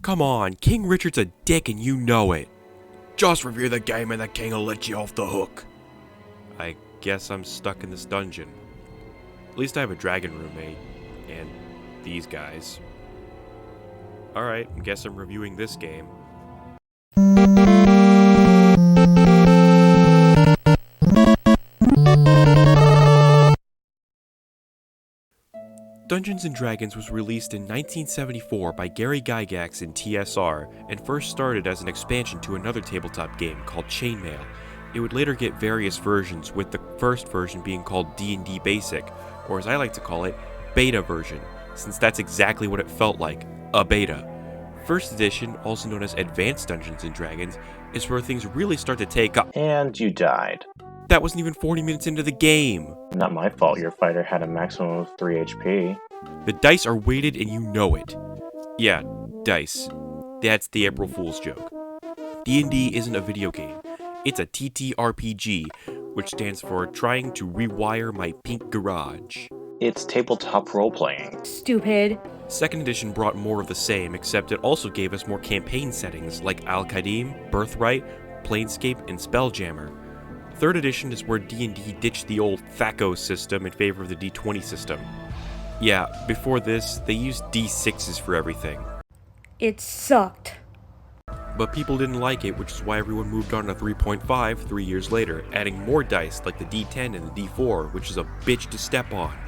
Come on, King Richard's a dick and you know it. Just review the game and the king will let you off the hook. I guess I'm stuck in this dungeon. At least I have a dragon roommate. And these guys. Alright, I guess I'm reviewing this game. Dungeons & Dragons was released in 1974 by Gary Gygax in TSR, and first started as an expansion to another tabletop game called Chainmail. It would later get various versions, with the first version being called D&D Basic, or as I like to call it, Beta version, since that's exactly what it felt like, a beta. First edition, also known as Advanced Dungeons & Dragons, is where things really start to take up. And you died. That wasn't even 40 minutes into the game. Not my fault, your fighter had a maximum of 3 HP. The dice are weighted and you know it. Yeah, dice. That's the April Fool's joke. D&D isn't a video game. It's a TTRPG, which stands for Trying to Rewire My Pink Garage. It's tabletop role-playing. Stupid. Second edition brought more of the same, except it also gave us more campaign settings like Al-Qadim, Birthright, Planescape, and Spelljammer. Third edition is where D&D ditched the old THAC0 system in favor of the D20 system. Yeah, before this, they used D6s for everything. It sucked. But people didn't like it, which is why everyone moved on to 3.5 3 years later, adding more dice like the D10 and the D4, which is a bitch to step on.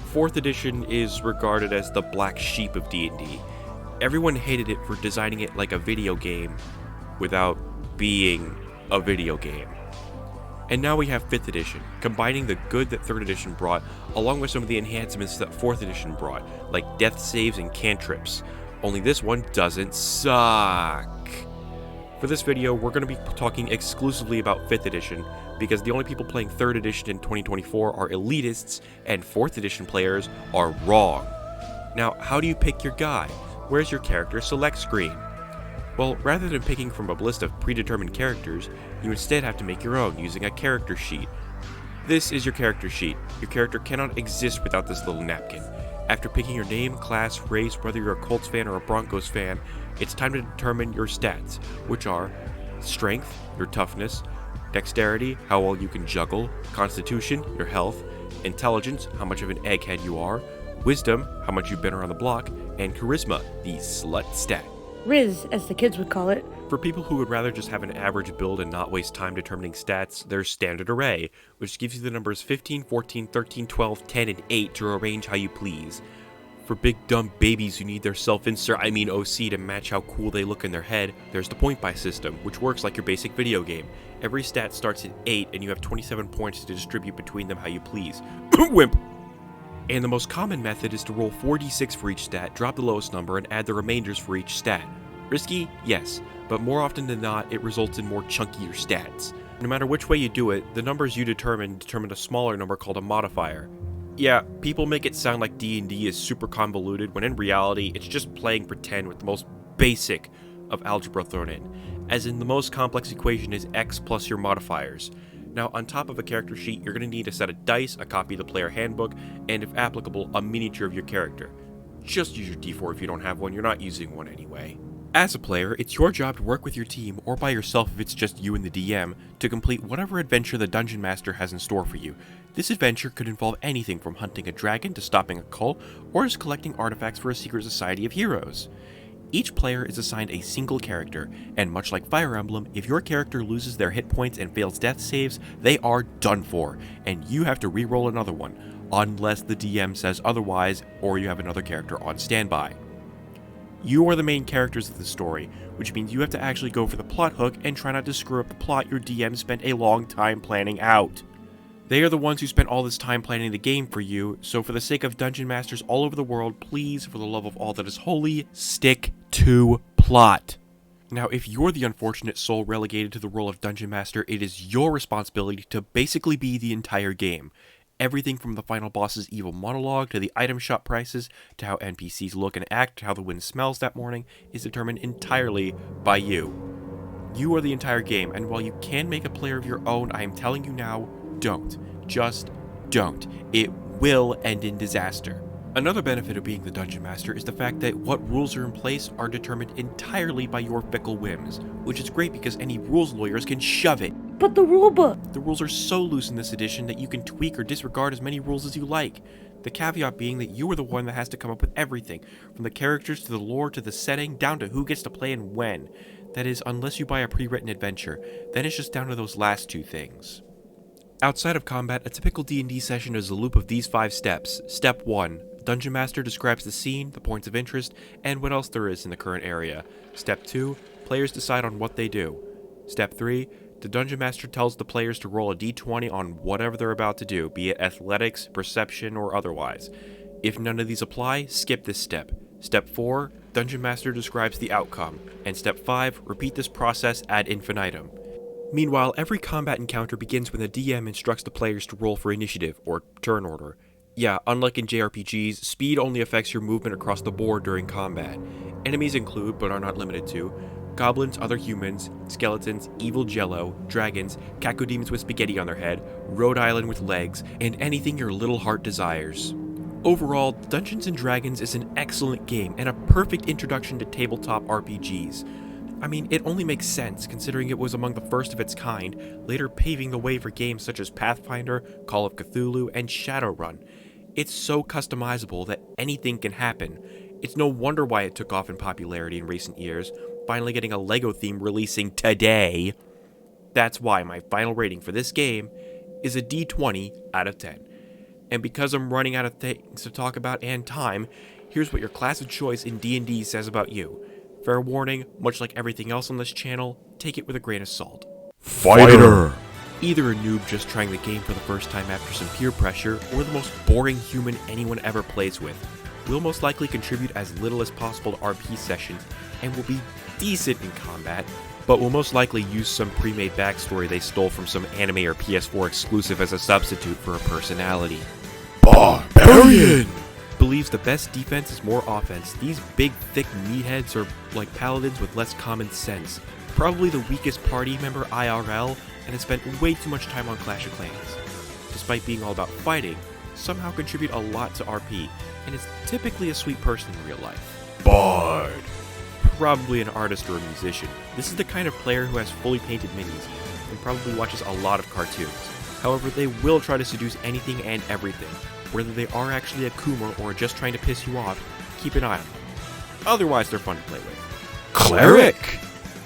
Fourth edition is regarded as the black sheep of D&D. Everyone hated it for designing it like a video game without being a video game. And now we have 5th edition, combining the good that 3rd edition brought, along with some of the enhancements that 4th edition brought, like death saves and cantrips. Only this one doesn't suck. For this video, we're going to be talking exclusively about 5th edition, because the only people playing 3rd edition in 2024 are elitists, and 4th edition players are wrong. Now, how do you pick your guy? Where's your character select screen? Well, rather than picking from a list of predetermined characters, you instead have to make your own using a character sheet. This is your character sheet. Your character cannot exist without this little napkin. After picking your name, class, race, whether you're a Colts fan or a Broncos fan, it's time to determine your stats, which are strength, your toughness, dexterity, how well you can juggle, constitution, your health, intelligence, how much of an egghead you are, wisdom, how much you've been around the block, and charisma, the slut stat. Riz, as the kids would call it. For people who would rather just have an average build and not waste time determining stats, there's Standard Array, which gives you the numbers 15, 14, 13, 12, 10, and 8 to arrange how you please. For big dumb babies who need their OC to match how cool they look in their head, there's the point buy system, which works like your basic video game. Every stat starts at 8 and you have 27 points to distribute between them how you please. Wimp! And the most common method is to roll 4d6 for each stat, drop the lowest number, and add the remainders for each stat. Risky? Yes, but more often than not, it results in more chunkier stats. No matter which way you do it, the numbers you determine a smaller number called a modifier. Yeah, people make it sound like D&D is super convoluted, when in reality, it's just playing pretend with the most basic of algebra thrown in. As in, the most complex equation is x plus your modifiers. Now, on top of a character sheet, you're going to need a set of dice, a copy of the player handbook, and if applicable, a miniature of your character. Just use your D4 if you don't have one, you're not using one anyway. As a player, it's your job to work with your team, or by yourself if it's just you and the DM, to complete whatever adventure the Dungeon Master has in store for you. This adventure could involve anything from hunting a dragon to stopping a cult, or just collecting artifacts for a secret society of heroes. Each player is assigned a single character, and much like Fire Emblem, if your character loses their hit points and fails death saves, they are done for, and you have to re-roll another one, unless the DM says otherwise, or you have another character on standby. You are the main characters of the story, which means you have to actually go for the plot hook and try not to screw up the plot your DM spent a long time planning out. They are the ones who spent all this time planning the game for you, so for the sake of Dungeon Masters all over the world, please, for the love of all that is holy, stick to plot. Now, if you're the unfortunate soul relegated to the role of Dungeon Master, it is your responsibility to basically be the entire game. Everything from the final boss's evil monologue, to the item shop prices, to how NPCs look and act, to how the wind smells that morning, is determined entirely by you. You are the entire game, and while you can make a player of your own, I am telling you now, don't. Just don't. It will end in disaster. Another benefit of being the Dungeon Master is the fact that what rules are in place are determined entirely by your fickle whims, which is great because any rules lawyers can shove it. But the rulebook! The rules are so loose in this edition that you can tweak or disregard as many rules as you like. The caveat being that you are the one that has to come up with everything, from the characters to the lore to the setting, down to who gets to play and when. That is, unless you buy a pre-written adventure, then it's just down to those last two things. Outside of combat, a typical D&D session is a loop of these 5 steps. Step 1. Dungeon Master describes the scene, the points of interest, and what else there is in the current area. Step 2. Players decide on what they do. Step 3. The Dungeon Master tells the players to roll a d20 on whatever they're about to do, be it athletics, perception, or otherwise. If none of these apply, skip this step. Step 4. Dungeon Master describes the outcome. And Step 5. Repeat this process ad infinitum. Meanwhile, every combat encounter begins when the DM instructs the players to roll for initiative, or turn order. Yeah, unlike in JRPGs, speed only affects your movement across the board during combat. Enemies include, but are not limited to, goblins, other humans, skeletons, evil jello, dragons, cacodemons with spaghetti on their head, Rhode Island with legs, and anything your little heart desires. Overall, Dungeons & Dragons is an excellent game and a perfect introduction to tabletop RPGs. I mean, it only makes sense considering it was among the first of its kind, later paving the way for games such as Pathfinder, Call of Cthulhu, and Shadowrun. It's so customizable that anything can happen. It's no wonder why it took off in popularity in recent years, finally getting a LEGO theme releasing today. That's why my final rating for this game is a D20 out of 10. And because I'm running out of things to talk about and time, here's what your class of choice in D&D says about you. Fair warning, much like everything else on this channel, take it with a grain of salt. Fighter! Either a noob just trying the game for the first time after some peer pressure, or the most boring human anyone ever plays with, will most likely contribute as little as possible to RP sessions, and will be decent in combat, but will most likely use some pre-made backstory they stole from some anime or PS4 exclusive as a substitute for a personality. Barbarian! Believes the best defense is more offense. These big, thick meatheads are like paladins with less common sense. Probably the weakest party member IRL, and has spent way too much time on Clash of Clans. Despite being all about fighting, somehow contribute a lot to RP, and is typically a sweet person in real life. Bard! Probably an artist or a musician. This is the kind of player who has fully painted minis, and probably watches a lot of cartoons. However, they will try to seduce anything and everything. Whether they are actually a Coomer or just trying to piss you off, keep an eye on them. Otherwise, they're fun to play with. Cleric!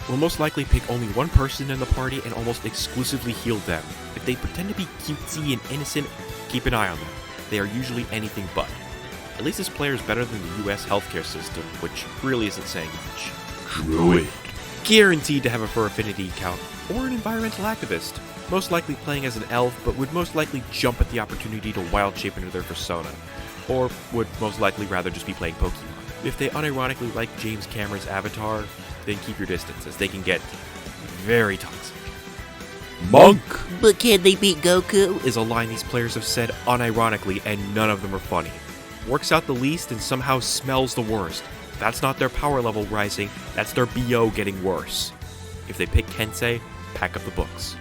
Will most likely pick only one person in the party and almost exclusively heal them. If they pretend to be cutesy and innocent, keep an eye on them. They are usually anything but. At least this player is better than the US healthcare system, which really isn't saying much. Druid! Guaranteed to have a fur affinity account, or an environmental activist. Most likely playing as an elf, but would most likely jump at the opportunity to wild shape into their persona. Or would most likely rather just be playing Pokemon. If they unironically like James Cameron's Avatar, then keep your distance, as they can get very toxic. Monk! But can they beat Goku? Is a line these players have said unironically, and none of them are funny. Works out the least and somehow smells the worst. That's not their power level rising, that's their BO getting worse. If they pick Kensei, pack up the books.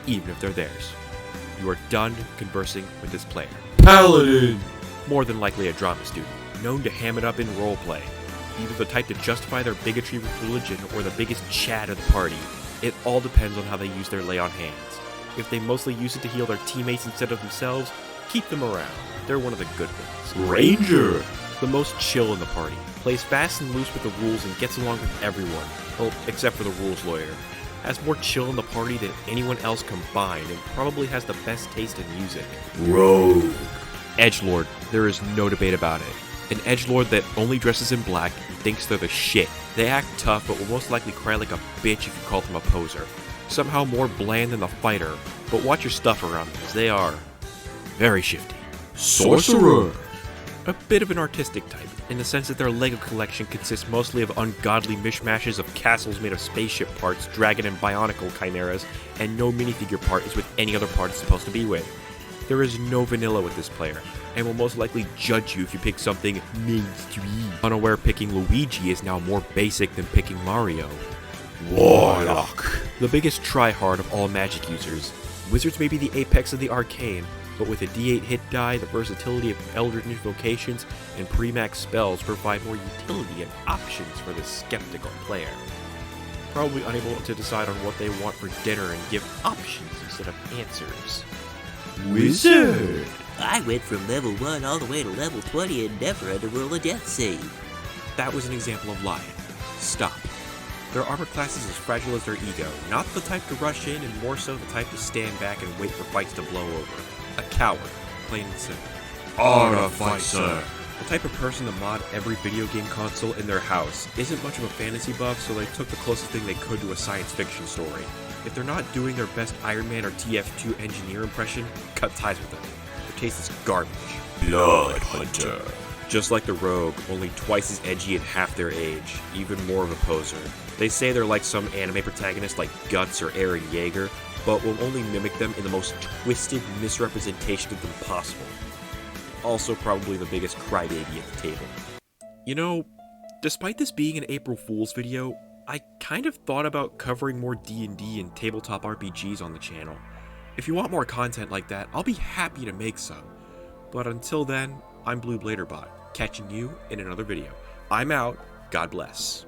Even if they're theirs. You are done conversing with this player. Paladin! More than likely a drama student, known to ham it up in roleplay. Either the type to justify their bigotry with religion or the biggest Chad of the party. It all depends on how they use their lay on hands. If they mostly use it to heal their teammates instead of themselves, keep them around. They're one of the good ones. Ranger! The most chill in the party. Plays fast and loose with the rules and gets along with everyone. Well, except for the rules lawyer. Has more chill in the party than anyone else combined, and probably has the best taste in music. Rogue! Edgelord, there is no debate about it. An edgelord that only dresses in black and thinks they're the shit. They act tough, but will most likely cry like a bitch if you call them a poser. Somehow more bland than the fighter, but watch your stuff around them, as they are very shifty. Sorcerer! A bit of an artistic type, in the sense that their LEGO collection consists mostly of ungodly mishmashes of castles made of spaceship parts, dragon and bionicle chimeras, and no minifigure part is with any other part it's supposed to be with. There is no vanilla with this player, and will most likely judge you if you pick something mainstream. Unaware picking Luigi is now more basic than picking Mario. Warlock! The biggest tryhard of all magic users. Wizards may be the apex of the arcane, but with a D8 hit die, the versatility of Eldritch Invocations and pre-max spells provide more utility and options for the skeptical player. Probably unable to decide on what they want for dinner and give options instead of answers. Wizard. I went from level 1 all the way to level 20 and never had to roll a death save. That was an example of lying. Stop. Their armor class is as fragile as their ego, not the type to rush in and more so the type to stand back and wait for fights to blow over. A coward, plain and simple. Artificer. The type of person to mod every video game console in their house. Isn't much of a fantasy buff, so they took the closest thing they could to a science fiction story. If they're not doing their best Iron Man or TF2 engineer impression, cut ties with them. Their taste is garbage. Blood Hunter. Just like the Rogue, only twice as edgy and half their age, even more of a poser. They say they're like some anime protagonist like Guts or Eren Yeager, but will only mimic them in the most twisted misrepresentation of them possible. Also probably the biggest crybaby at the table. You know, despite this being an April Fool's video, I kind of thought about covering more D&D and tabletop RPGs on the channel. If you want more content like that, I'll be happy to make some. But until then, I'm BlueBladerBot, catching you in another video. I'm out. God bless.